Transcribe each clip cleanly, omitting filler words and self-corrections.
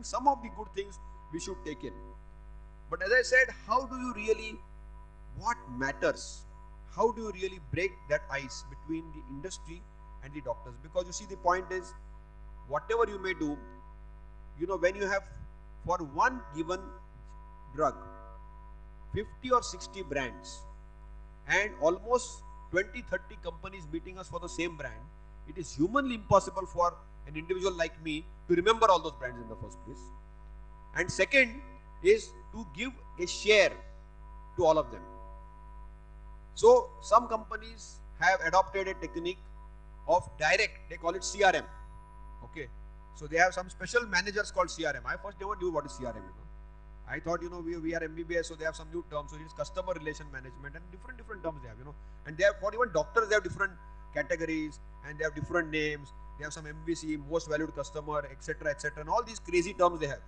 Some of the good things we should take in. But as I said, how do you really, what matters? How do you really break that ice between the industry and the doctors? Because you see, the point is, whatever you may do, when you have for one given drug 50 or 60 brands and almost 20-30 companies beating us for the same brand, it is humanly impossible for an individual like me to remember all those brands in the first place. And second is to give a share to all of them. So some companies have adopted a technique of direct, they call it CRM. Okay, so they have some special managers called CRM. I first never knew what is CRM. I thought we are MBBS, so they have some new terms. So it is customer relation management and different terms they have. And they have, for even doctors, they have different categories and they have different names. They have some MVC, most valued customer, etc., and all these crazy terms they have.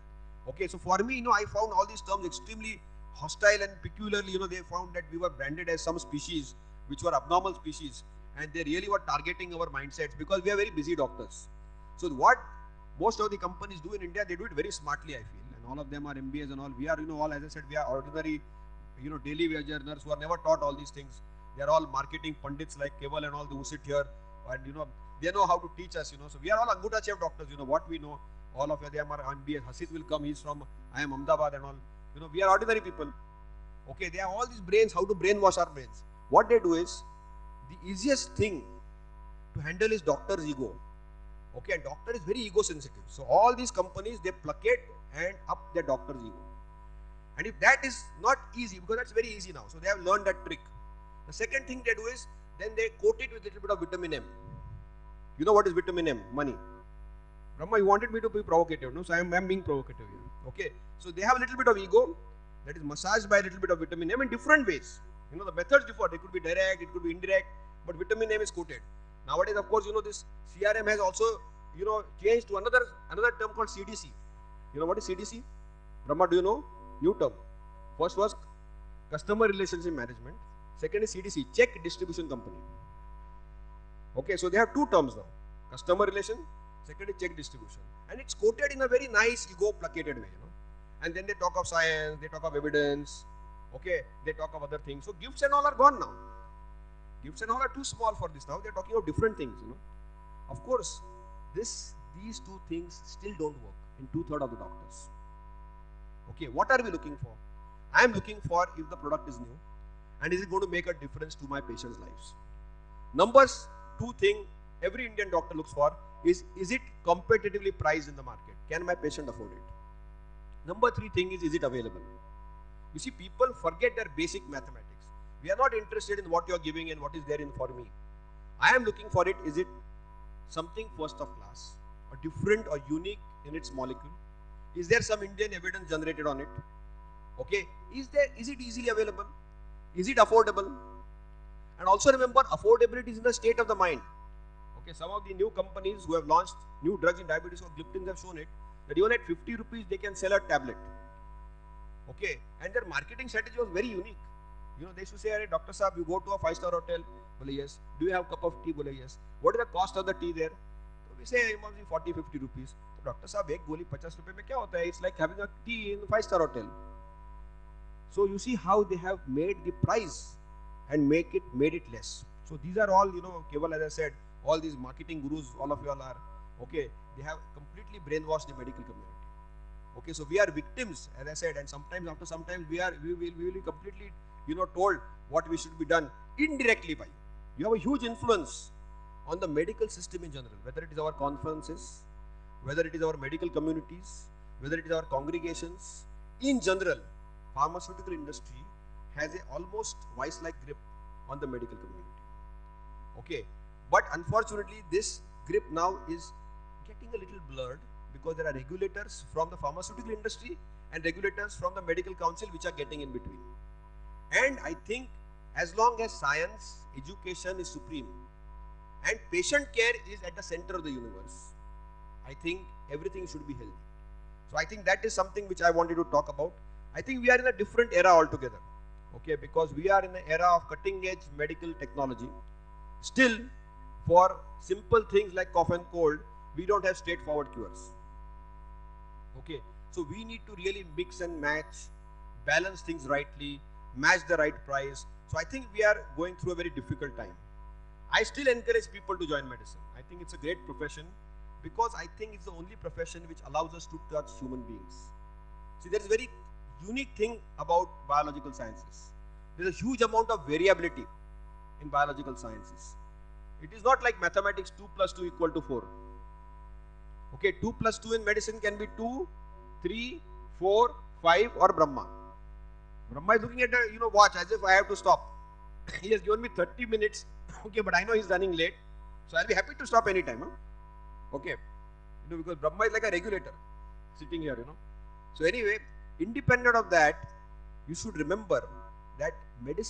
Okay, so for me, I found all these terms extremely hostile and peculiarly, they found that we were branded as some species which were abnormal species, and they really were targeting our mindsets because we are very busy doctors. So what most of the companies do in India, they do it very smartly, I feel, and all of them are MBAs and all. We are, all, as I said, we are ordinary, daily wage earners who are never taught all these things. They are all marketing pundits like Keval and all who sit here, and they know how to teach us. So we are all Angutha Chef doctors. What we know, all of them are MBAs. Hasid will come, he's from IIM Ahmedabad and all. We are ordinary people. Okay, they have all these brains, how to brainwash our brains. What they do is, the easiest thing to handle is doctor's ego. Okay, and doctor is very ego sensitive. So all these companies, they placate and up their doctor's ego. And if that is not easy, because that's very easy now, so they have learned that trick. The second thing they do is, then they coat it with a little bit of vitamin M. You know what is vitamin M? Money. Brahma, you wanted me to be provocative, no? So I am being provocative here. Okay, so they have a little bit of ego that is massaged by a little bit of vitamin M in different ways. The methods differ. It could be direct, it could be indirect, but vitamin M is coated. Nowadays, of course, this CRM has also, changed to another term called CDC. What is CDC? Brahma, do you know? New term. First was Customer Relationship Management. Second is CDC, Check Distribution Company. Okay, so they have two terms now. Customer relation, second is check distribution. And it's quoted in a very nice, ego placated way, And then they talk of science, they talk of evidence, okay, they talk of other things. So gifts and all are gone now. Gifts and all are too small for this now. They're talking of different things, Of course, these two things still don't work in 2/3 of the doctors. Okay, what are we looking for? I am looking for if the product is new and is it going to make a difference to my patients' lives. Numbers 2 thing every Indian doctor looks for is it competitively priced in the market? Can my patient afford it? Number 3 thing is it available? You see, people forget their basic mathematics. We are not interested in what you are giving and what is there in for me. I am looking for it, is it something first of class, or different or unique in its molecule? Is there some Indian evidence generated on it? Okay, is it easily available? Is it affordable? And also remember, affordability is in the state of the mind. Okay, some of the new companies who have launched new drugs in diabetes or gliptins have shown it that even at 50 rupees they can sell a tablet. Okay, and their marketing strategy was very unique. They should say, Dr. Saab, you go to a 5-star hotel. Bole, yes. Do you have a cup of tea? Bole, yes. What is the cost of the tea there? So we say, it must be 40-50 rupees. So, Dr. Saab, ek goli 50 rupees mein kya hota hai? It's like having a tea in a 5-star hotel. So you see how they have made the price and made it less. So these are all, Keval, as I said, all these marketing gurus, all of you all are, okay, they have completely brainwashed the medical community. Okay, so we are victims, as I said, and sometimes after sometimes we will be completely, told what we should be done indirectly by you. You have a huge influence on the medical system in general, whether it is our conferences, whether it is our medical communities, whether it is our congregations. In general, pharmaceutical industry has a almost vice-like grip on the medical community. Okay, but unfortunately, this grip now is getting a little blurred because there are regulators from the pharmaceutical industry and regulators from the medical council which are getting in between. And I think as long as science, education is supreme, and patient care is at the center of the universe, I think everything should be healthy. So I think that is something which I wanted to talk about. I think we are in a different era altogether. Okay, because we are in an era of cutting edge medical technology. Still, for simple things like cough and cold, we don't have straightforward cures. Okay, so we need to really mix and match, balance things rightly, match the right price. So I think we are going through a very difficult time. I still encourage people to join medicine. I think it's a great profession because I think it's the only profession which allows us to touch human beings. See, there is a very unique thing about biological sciences. There is a huge amount of variability in biological sciences. It is not like mathematics 2 plus 2 equal to 4. Okay, 2 plus 2 in medicine can be 2, 3, 4, 5 or Brahma. Brahma is looking at the watch as if I have to stop. He has given me 30 minutes. Okay, but I know he's running late. So I'll be happy to stop anytime. Huh? Okay. Because Brahma is like a regulator sitting here. So anyway, independent of that, you should remember that medicine